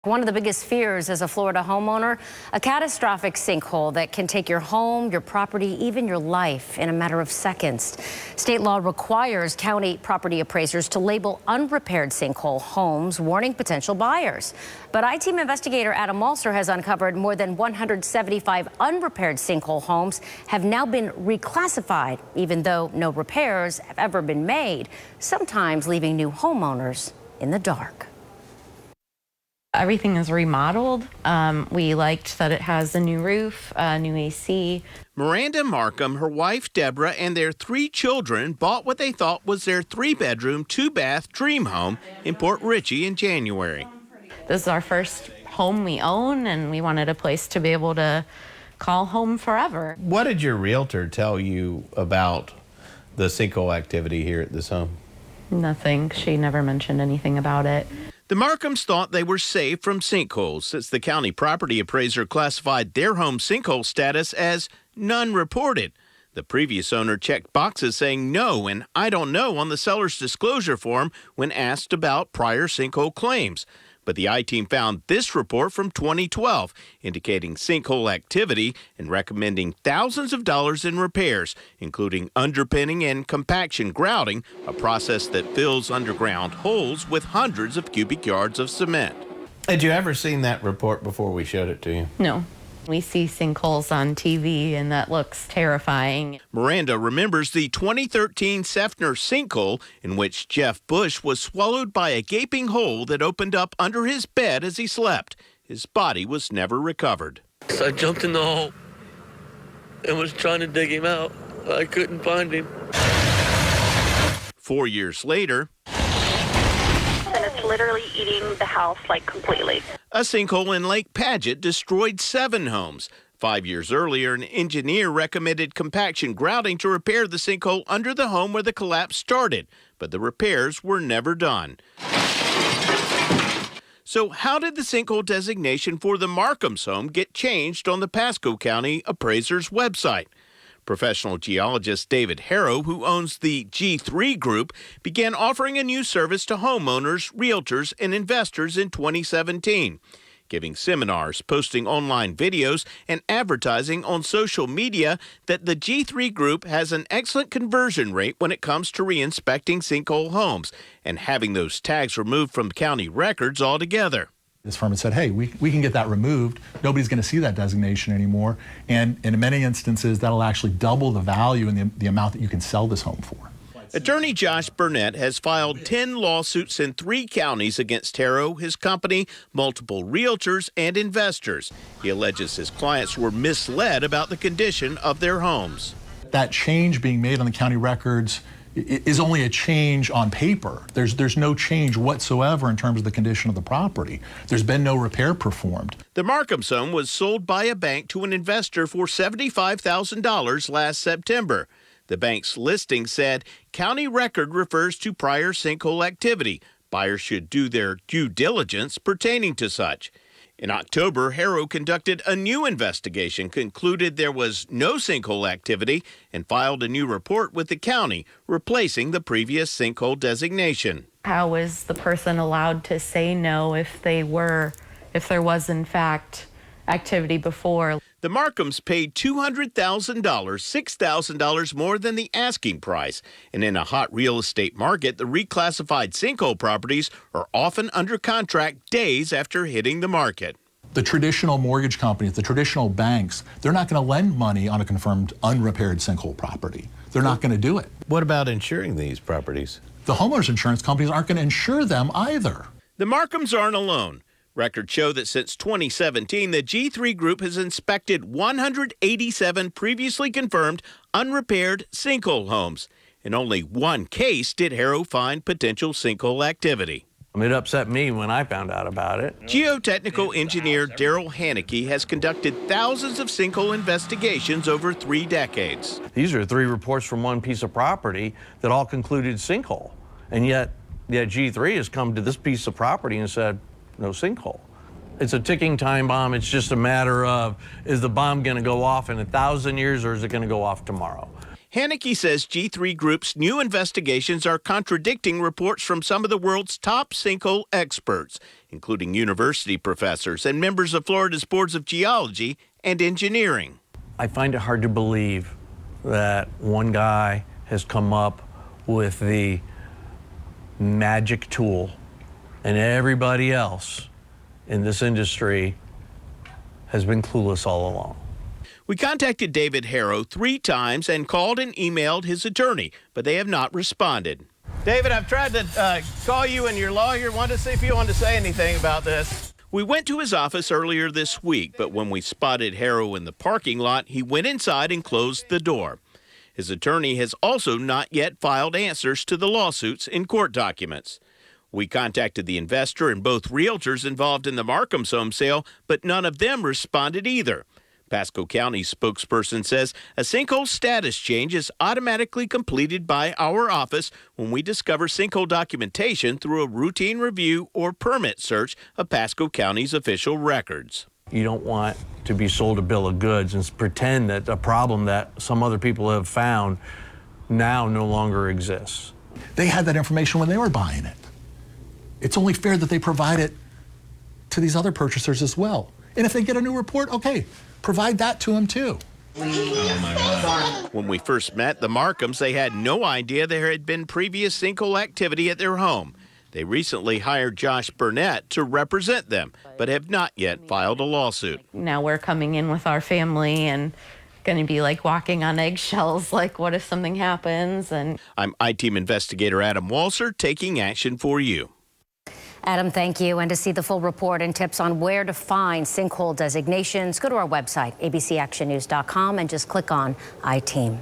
One of the biggest fears as a Florida homeowner, a catastrophic sinkhole that can take your home, your property, even your life in a matter of seconds. State law requires county property appraisers to label unrepaired sinkhole homes, warning potential buyers. But I-Team investigator Adam Malser has uncovered more than 175 unrepaired sinkhole homes have now been reclassified, even though no repairs have ever been made, sometimes leaving new homeowners in the dark. Everything is remodeled. We liked that it has a new roof, new AC. Miranda Markham, her wife Deborah, and their 3 children bought what they thought was their 3-bedroom, 2-bath dream home in Port Richey in January. This is our first home we own, and we wanted a place to be able to call home forever. What did your realtor tell you about the sinkhole activity here at this home? Nothing. She never mentioned anything about it. The Markhams thought they were safe from sinkholes since the county property appraiser classified their home sinkhole status as none reported. The previous owner checked boxes saying no and I don't know on the seller's disclosure form when asked about prior sinkhole claims. But the I-Team found this report from 2012 indicating sinkhole activity and recommending thousands of dollars in repairs, including underpinning and compaction grouting, a process that fills underground holes with hundreds of cubic yards of cement. Had you ever seen that report before we showed it to you? No. We see sinkholes on TV, and that looks terrifying. Miranda remembers the 2013 Sefner sinkhole in which Jeff Bush was swallowed by a gaping hole that opened up under his bed as he slept. His body was never recovered. So I jumped in the hole and was trying to dig him out. I couldn't find him. 4 years later, and it's literally eating the house like completely. A sinkhole in Lake Paget destroyed 7 homes. 5 years earlier, an engineer recommended compaction grouting to repair the sinkhole under the home where the collapse started, but the repairs were never done. So how did the sinkhole designation for the Markhams home get changed on the Pasco County appraiser's website? Professional geologist David Harrow, who owns the G3 Group, began offering a new service to homeowners, realtors, and investors in 2017, giving seminars, posting online videos, and advertising on social media that the G3 Group has an excellent conversion rate when it comes to re-inspecting sinkhole homes and having those tags removed from county records altogether. This firm had said, hey, we can get that removed. Nobody's going to see that designation anymore. And in many instances, that'll actually double the value and the amount that you can sell this home for. Attorney Josh Burnett has filed 10 lawsuits in 3 counties against Harrow, his company, multiple realtors, and investors. He alleges his clients were misled about the condition of their homes. That change being made on the county records is only a change on paper. There's no change whatsoever in terms of the condition of the property. There's been no repair performed. The Markhams home was sold by a bank to an investor for $75,000 last September. The bank's listing said county record refers to prior sinkhole activity. Buyers should do their due diligence pertaining to such. In October, Harrow conducted a new investigation, concluded there was no sinkhole activity, and filed a new report with the county, replacing the previous sinkhole designation. How was the person allowed to say no if there was in fact activity before? The Markhams paid $200,000, $6,000 more than the asking price. And in a hot real estate market, the reclassified sinkhole properties are often under contract days after hitting the market. The traditional mortgage companies, the traditional banks, they're not going to lend money on a confirmed unrepaired sinkhole property. They're not going to do it. What about insuring these properties? The homeowners insurance companies aren't going to insure them either. The Markhams aren't alone. Records show that since 2017, the G3 Group has inspected 187 previously confirmed unrepaired sinkhole homes. In only 1 case did Harrow find potential sinkhole activity. It upset me when I found out about it. Geotechnical engineer Daryl Haneke has conducted thousands of sinkhole investigations over 3 decades. These are 3 reports from 1 piece of property that all concluded sinkhole. And yet G3 has come to this piece of property and said, no sinkhole. It's a ticking time bomb. It's just a matter of, is the bomb going to go off in 1,000 years or is it going to go off tomorrow? Haneke says G3 Group's new investigations are contradicting reports from some of the world's top sinkhole experts, including university professors and members of Florida's boards of geology and engineering. I find it hard to believe that one guy has come up with the magic tool and everybody else in this industry has been clueless all along. We contacted David Harrow 3 times and called and emailed his attorney, but they have not responded. David, I've tried to call you and your lawyer. Wanted to see if you wanted to say anything about this. We went to his office earlier this week, but when we spotted Harrow in the parking lot, he went inside and closed the door. His attorney has also not yet filed answers to the lawsuits in court documents. We contacted the investor and both realtors involved in the Markham's home sale, but none of them responded either. Pasco County spokesperson says a sinkhole status change is automatically completed by our office when we discover sinkhole documentation through a routine review or permit search of Pasco County's official records. You don't want to be sold a bill of goods and pretend that a problem that some other people have found now no longer exists. They had that information when they were buying it. It's only fair that they provide it to these other purchasers as well. And if they get a new report, okay, provide that to them too. When we first met the Markhams, they had no idea there had been previous sinkhole activity at their home. They recently hired Josh Burnett to represent them, but have not yet filed a lawsuit. Now we're coming in with our family and going to be like walking on eggshells, like what if something happens? And I'm I-Team investigator Adam Walser taking action for you. Adam, thank you. And to see the full report and tips on where to find sinkhole designations, go to our website, abcactionnews.com, and just click on I-Team.